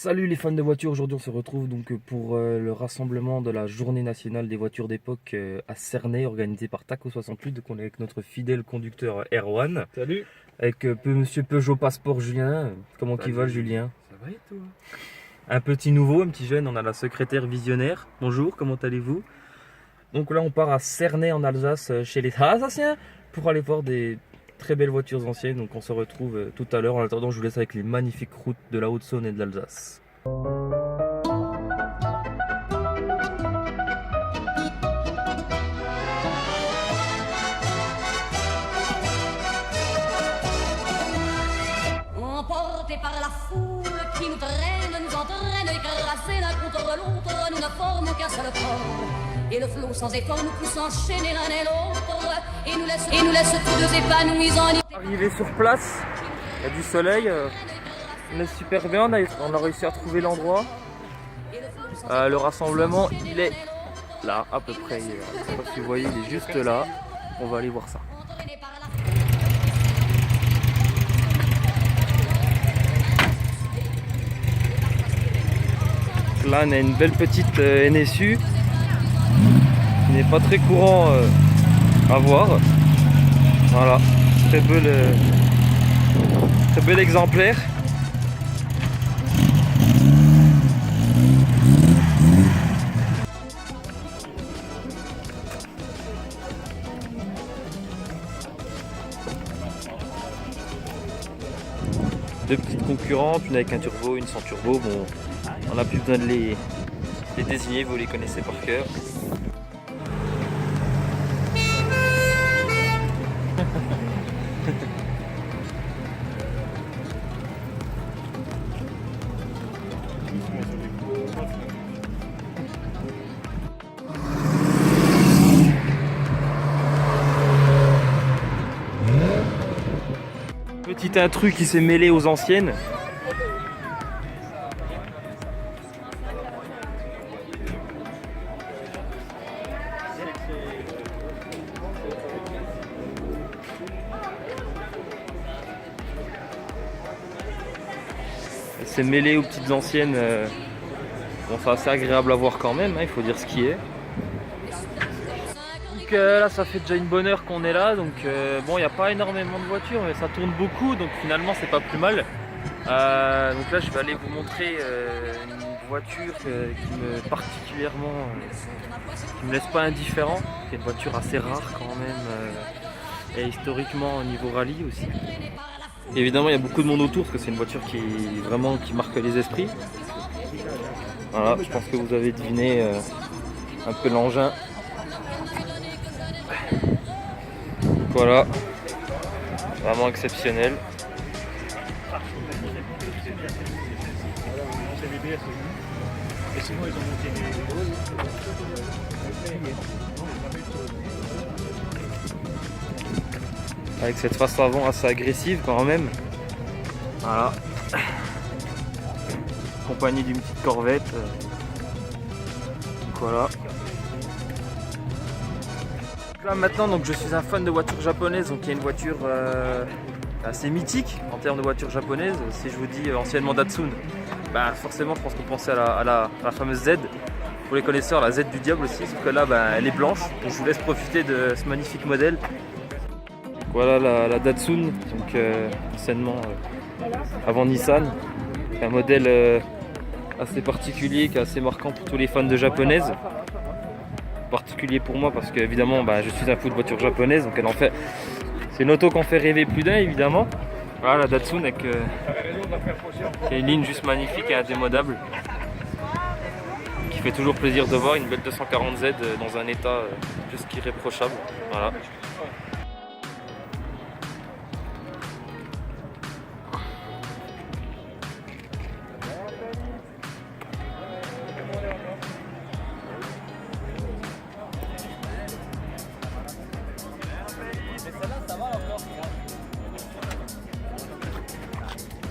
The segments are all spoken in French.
Salut les fans de voitures, aujourd'hui on se retrouve donc pour le rassemblement de la journée nationale des voitures d'époque à Cernay, organisé par Taco 68. Donc on est avec notre fidèle conducteur Erwan, Salut. avec monsieur Peugeot Passeport Julien. Comment Salut. tu vas Julien? Ça va et toi? Un petit nouveau, un petit jeune, on a la secrétaire visionnaire. Bonjour, comment allez-vous? Donc là on part à Cernay en Alsace chez les Alsaciens pour aller voir des très belles voitures anciennes. Donc on se retrouve tout à l'heure. En attendant, je vous laisse avec les magnifiques routes de la Haute-Saône et de l'Alsace. Emportés par la foule qui nous traîne, nous entraîne, écrasés l'un contre l'autre, nous ne formons qu'un seul corps. Et le flot sans effort nous pousse enchaîner l'un et l'autre, et nous laisse tous deux épanouis en... Arrivé sur place, il y a du soleil, on est super bien, on a réussi à trouver l'endroit. Le rassemblement, il est là à peu près, je sais pas si vous voyez, il est juste là. On va aller voir ça. Là on a une belle petite NSU qui n'est pas très courant à voir. Voilà, très bel exemplaire. Deux petites concurrentes, une avec un turbo, une sans turbo. Bon, on n'a plus besoin de les désigner, vous les connaissez par cœur. Petit intrus qui s'est mêlé aux anciennes. Elle s'est mêlée aux petites anciennes. Bon, c'est assez agréable à voir quand même, hein, il faut dire ce qui est. Donc là ça fait déjà une bonne heure qu'on est là, donc bon, il n'y a pas énormément de voitures mais ça tourne beaucoup, donc finalement c'est pas plus mal. Donc là je vais aller vous montrer une voiture qui me laisse pas indifférent. C'est une voiture assez rare quand même, et historiquement au niveau rallye aussi. Et évidemment il y a beaucoup de monde autour parce que c'est une voiture qui marque les esprits. Voilà, je pense que vous avez deviné un peu l'engin. Voilà, vraiment exceptionnel. Avec cette face avant assez agressive quand même. Voilà. Accompagné d'une petite Corvette. Voilà. Là maintenant donc je suis un fan de voitures japonaises, donc il y a une voiture assez mythique en termes de voitures japonaises. Si je vous dis anciennement Datsun, bah forcément je pense que vous pensez à la fameuse Z. Pour les connaisseurs, la Z du diable aussi, sauf que là elle est blanche. Donc je vous laisse profiter de ce magnifique modèle. Donc, voilà la Datsun, donc anciennement avant Nissan. C'est un modèle assez particulier, qui est assez marquant pour tous les fans de japonaises. Particulier pour moi parce que évidemment je suis un fou de voitures japonaises, donc c'est une auto qui en fait rêver plus d'un évidemment. Voilà la Datsun avec une ligne juste magnifique et indémodable qui fait toujours plaisir de voir, une belle 240Z dans un état plus qu'irréprochable. Voilà.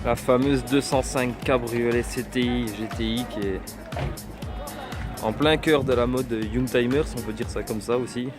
La fameuse 205 Cabriolet CTI GTI qui est en plein cœur de la mode Youngtimers, on peut dire ça comme ça aussi.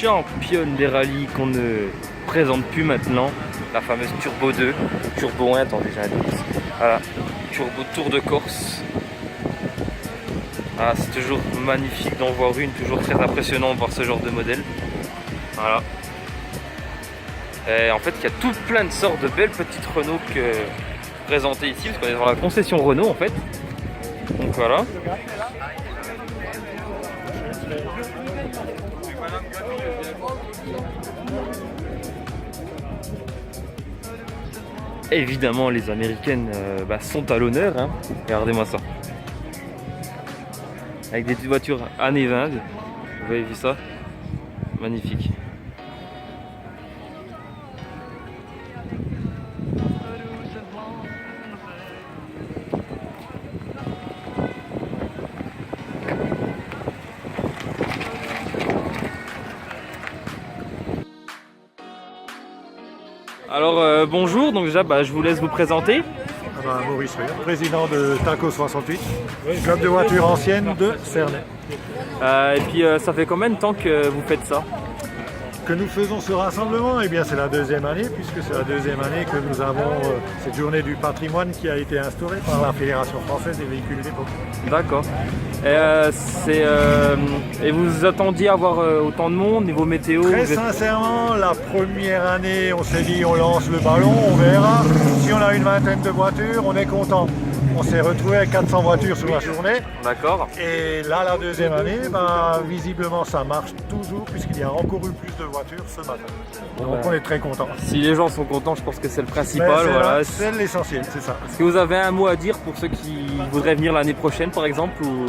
championne des rallyes qu'on ne présente plus maintenant, la fameuse Turbo 2, Turbo 1, attendez j'ai un doute. Voilà, Turbo Tour de Corse. Ah, c'est toujours magnifique d'en voir une, toujours très impressionnant de voir ce genre de modèle. Voilà. Et en fait, il y a tout plein de sortes de belles petites Renault présentées ici, parce qu'on est dans la concession Renault en fait. Donc voilà. Évidemment, les américaines sont à l'honneur. Hein. Regardez-moi ça. Avec des petites voitures années 20. Vous avez vu ça? Magnifique. Alors bonjour, donc déjà je vous laisse vous présenter. Maurice Rue, président de Taco 68, club de voitures anciennes de Cernay. Et puis ça fait combien de temps que vous faites ça? Que nous faisons ce rassemblement, eh bien c'est la deuxième année, puisque c'est la deuxième année que nous avons cette journée du patrimoine qui a été instaurée par la Fédération française des véhicules d'époque. D'accord. Et vous attendiez avoir autant de monde niveau météo? Très sincèrement, la première année, on s'est dit on lance le ballon, on verra. Si on a une vingtaine de voitures, on est content. On s'est retrouvé avec 400 voitures sur la journée. D'accord. Et là, la deuxième année, visiblement, ça marche toujours puisqu'il y a encore eu plus de voitures ce matin. Donc on est très content. Si les gens sont contents, je pense que c'est le principal. Voilà. C'est l'essentiel, c'est ça. Est-ce que vous avez un mot à dire pour ceux qui voudraient venir l'année prochaine, par exemple ou...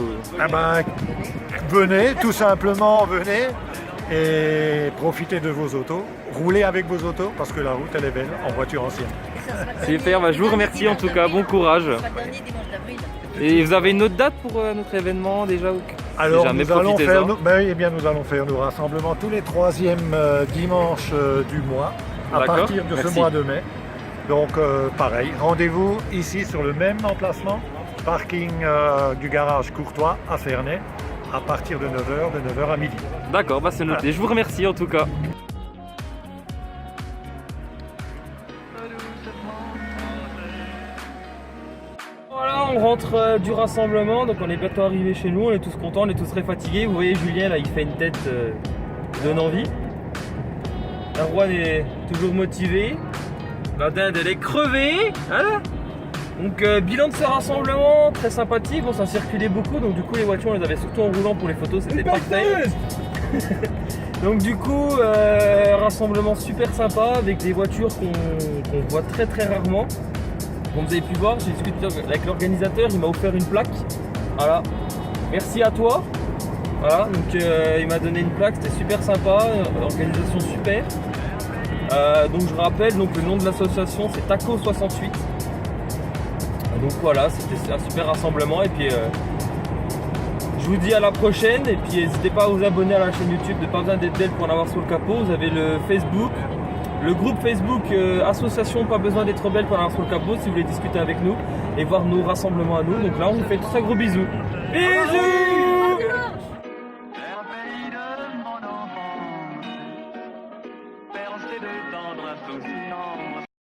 Venez, tout simplement, venez et profitez de vos autos. Roulez avec vos autos parce que la route, elle est belle en voiture ancienne. Super, je vous remercie en tout cas, bon courage. Et vous avez une autre date pour notre événement déjà? Alors nous allons faire nos rassemblements tous les troisièmes dimanches du mois à partir de ce mois de mai. Donc pareil, rendez-vous ici sur le même emplacement, parking du garage Courtois à Cernay à partir de 9h à midi. D'accord, c'est noté, je vous remercie en tout cas. Voilà, on rentre du rassemblement, donc on est bientôt arrivé chez nous, on est tous contents, on est tous très fatigués. Vous voyez Julien là, il fait une tête qui donne envie. Erwan est toujours motivé. La dinde elle est crevée. Voilà. Donc bilan de ce rassemblement, très sympathique, bon ça circulait beaucoup, donc du coup les voitures on les avait surtout en roulant pour les photos, c'était parfait. Donc du coup, rassemblement super sympa avec des voitures qu'on voit très très rarement. Comme vous avez pu voir, j'ai discuté avec l'organisateur, il m'a offert une plaque. Voilà, merci à toi. Voilà, donc il m'a donné une plaque, c'était super sympa, organisation super. Donc je rappelle, donc, le nom de l'association c'est Taco 68. Donc voilà, c'était un super rassemblement et puis je vous dis à la prochaine et puis n'hésitez pas à vous abonner à la chaîne YouTube de Pas besoin d'être belle pour en avoir sur le capot. Vous avez le Facebook, le groupe Facebook Association Pas besoin d'être belle pour en avoir sur le capot si vous voulez discuter avec nous et voir nos rassemblements à nous. Donc là on vous fait de très gros bisous. Bisous.